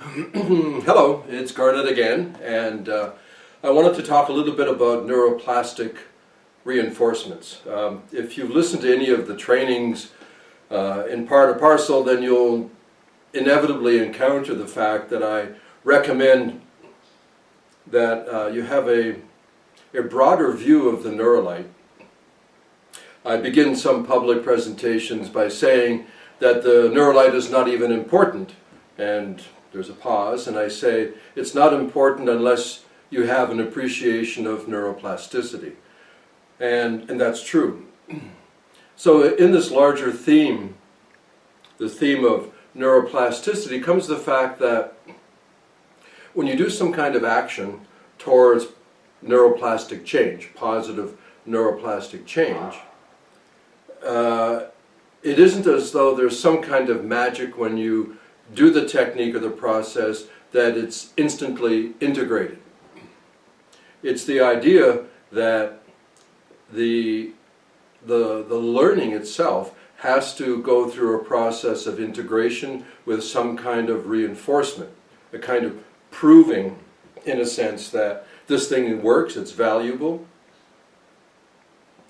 Hello, it's Garnet again, and I wanted to talk a little bit about neuroplastic reinforcements. If you've listened to any of the trainings in part or parcel, then you'll inevitably encounter the fact that I recommend that you have a broader view of the neurolite. I begin some public presentations by saying that the neurolite is not even important, and there's a pause, and I say it's not important unless you have an appreciation of neuroplasticity. And that's true. So in this larger theme, the theme of neuroplasticity, comes the fact that when you do some kind of action towards neuroplastic change, positive neuroplastic change, it isn't as though there's some kind of magic when you do the technique or the process that it's instantly integrated. It's the idea that the learning itself has to go through a process of integration with some kind of reinforcement, a kind of proving, in a sense, that this thing works, it's valuable,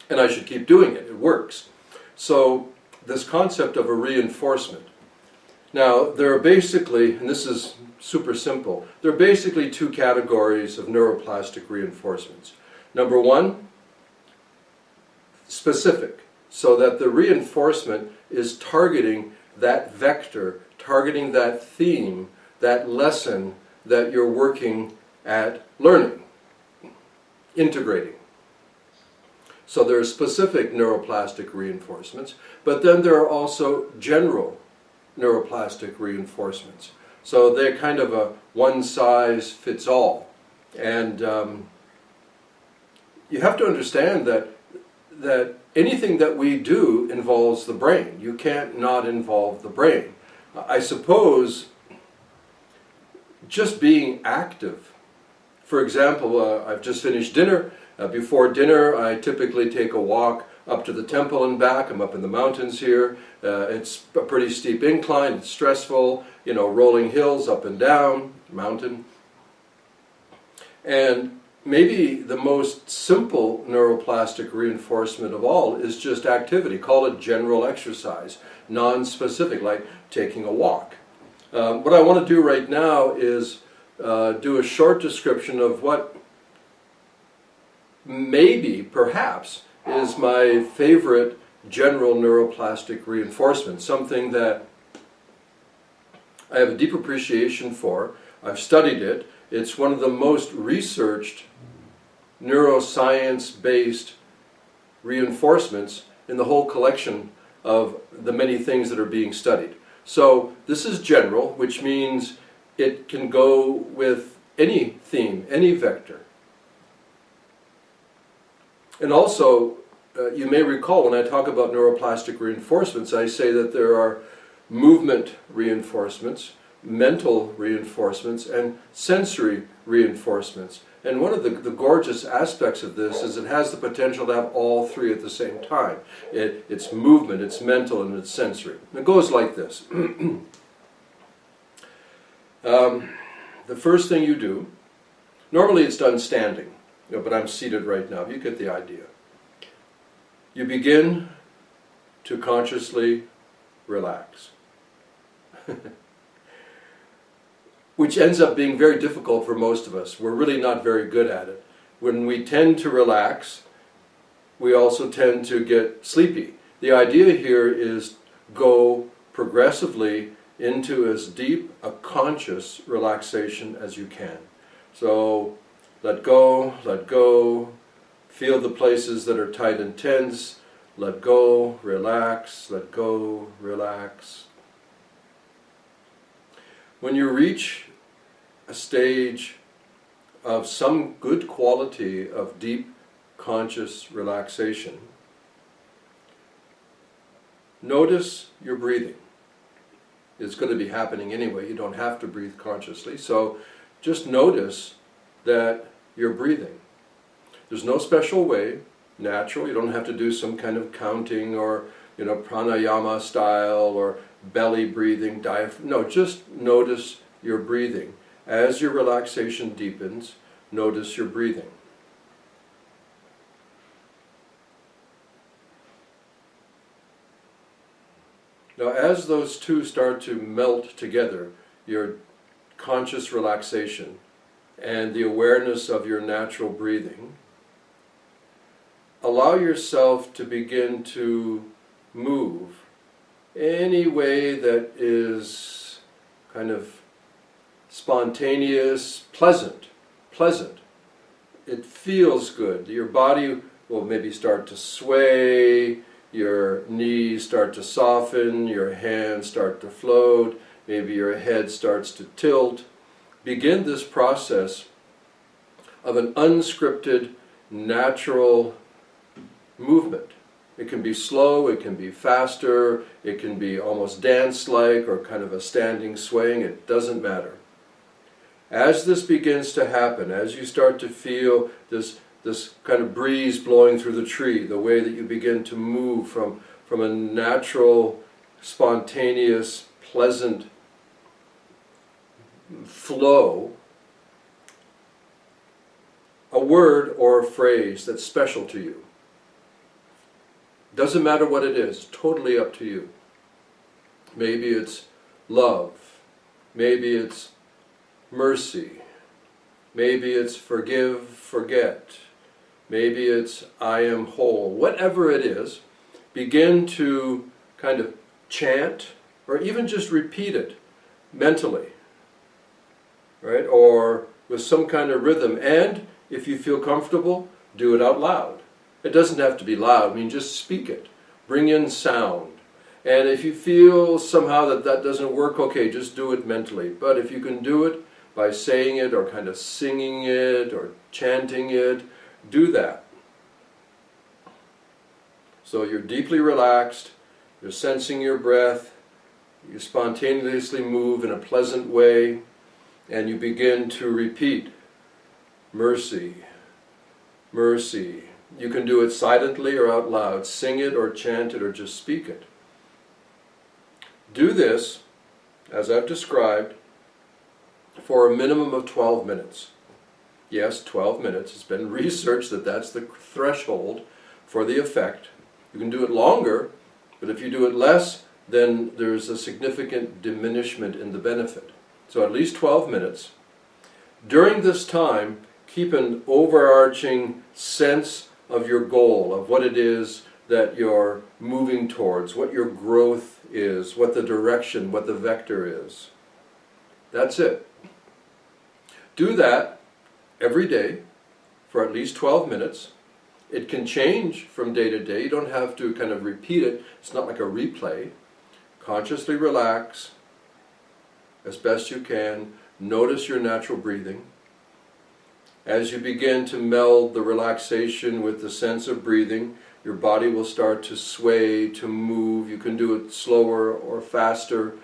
and I should keep doing it, it works. So this concept of a reinforcement. Now, there are basically, and this is super simple, there are basically two categories of neuroplastic reinforcements. Number one, specific, so that the reinforcement is targeting that vector, targeting that theme, that lesson that you're working at learning, integrating. So there are specific neuroplastic reinforcements, but then there are also general neuroplastic reinforcements. So they're kind of a one-size-fits-all. And you have to understand that anything that we do involves the brain. You can't not involve the brain. I suppose just being active. For example, I've just finished dinner. Before dinner, I typically take a walk up to the temple and back. I'm up in the mountains here. It's a pretty steep incline. It's stressful, you know, rolling hills up and down, mountain. And maybe the most simple neuroplastic reinforcement of all is just activity. Call it general exercise, non-specific, like taking a walk. What I want to do right now is do a short description of what maybe, perhaps, is my favorite general neuroplastic reinforcement, something that I have a deep appreciation for. I've studied it. It's one of the most researched neuroscience-based reinforcements in the whole collection of the many things that are being studied. So this is general, which means it can go with any theme, any vector. And also, you may recall when I talk about neuroplastic reinforcements, I say that there are movement reinforcements, mental reinforcements, and sensory reinforcements. And one of the gorgeous aspects of this is it has the potential to have all three at the same time. It's movement, it's mental, and it's sensory. And it goes like this. The first thing you do, normally it's done standing, but I'm seated right now. You get the idea. You begin to consciously relax, which ends up being very difficult for most of us. We're really not very good at it. When we tend to relax, we also tend to get sleepy. The idea here is go progressively into as deep a conscious relaxation as you can. So let go, feel the places that are tight and tense, let go, relax, let go, relax. When you reach a stage of some good quality of deep conscious relaxation, notice your breathing. It's going to be happening anyway. You don't have to breathe consciously. So just notice that you're breathing. There's no special way, natural. You don't have to do some kind of counting or, pranayama style or belly breathing, diaphragm. No, just notice your breathing. As your relaxation deepens, notice your breathing. Now, as those two start to melt together, your conscious relaxation and the awareness of your natural breathing, allow yourself to begin to move any way that is kind of spontaneous, pleasant. It feels good. Your body will maybe start to sway, your knees start to soften, your hands start to float, maybe your head starts to tilt. Begin this process of an unscripted, natural movement. It can be slow, it can be faster, it can be almost dance-like or kind of a standing swaying, it doesn't matter. As this begins to happen, as you start to feel this kind of breeze blowing through the tree, the way that you begin to move from a natural, spontaneous, pleasant flow, a word or a phrase that's special to you. Doesn't matter what it is, totally up to you. Maybe it's love, maybe it's mercy, maybe it's forgive, forget, maybe it's I am whole. Whatever it is, begin to kind of chant or even just repeat it mentally, right? Or with some kind of rhythm. And if you feel comfortable, do it out loud. It doesn't have to be loud. I mean, just speak it. Bring in sound. And if you feel somehow that doesn't work, okay, just do it mentally. But if you can do it by saying it or kind of singing it or chanting it, do that. So you're deeply relaxed, you're sensing your breath, you spontaneously move in a pleasant way, and you begin to repeat, mercy, mercy. You can do it silently or out loud, sing it or chant it or just speak it. Do this, as I've described, for a minimum of 12 minutes. Yes, 12 minutes. It's been researched that that's the threshold for the effect. You can do it longer, but if you do it less, then there's a significant diminishment in the benefit. So at least 12 minutes. During this time, keep an overarching sense of your goal, of what it is that you're moving towards, what your growth is, what the direction, what the vector is. That's it. Do that every day for at least 12 minutes. It can change from day to day. You don't have to kind of repeat it. It's not like a replay. Consciously relax as best you can. Notice your natural breathing. As you begin to meld the relaxation with the sense of breathing, your body will start to sway, to move. You can do it slower or faster.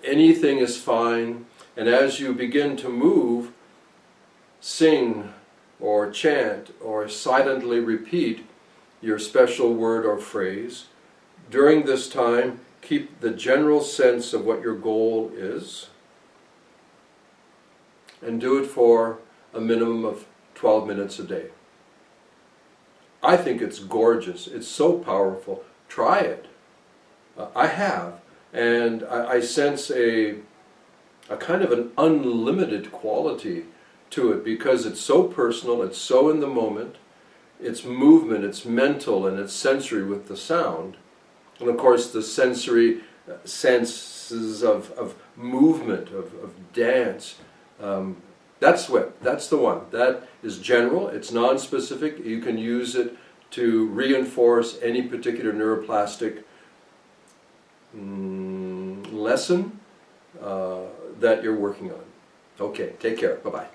Anything is fine. And as you begin to move, sing or chant or silently repeat your special word or phrase. During this time, keep the general sense of what your goal is, and do it for a minimum of 12 minutes a day. I think it's gorgeous. It's so powerful. Try it. I have. And I sense a kind of an unlimited quality to it because it's so personal, it's so in the moment, it's movement, it's mental, and it's sensory with the sound. And of course the sensory senses of movement, of dance, that's the one. That is general, it's non-specific. You can use it to reinforce any particular neuroplastic lesson that you're working on. Okay, take care. Bye-bye.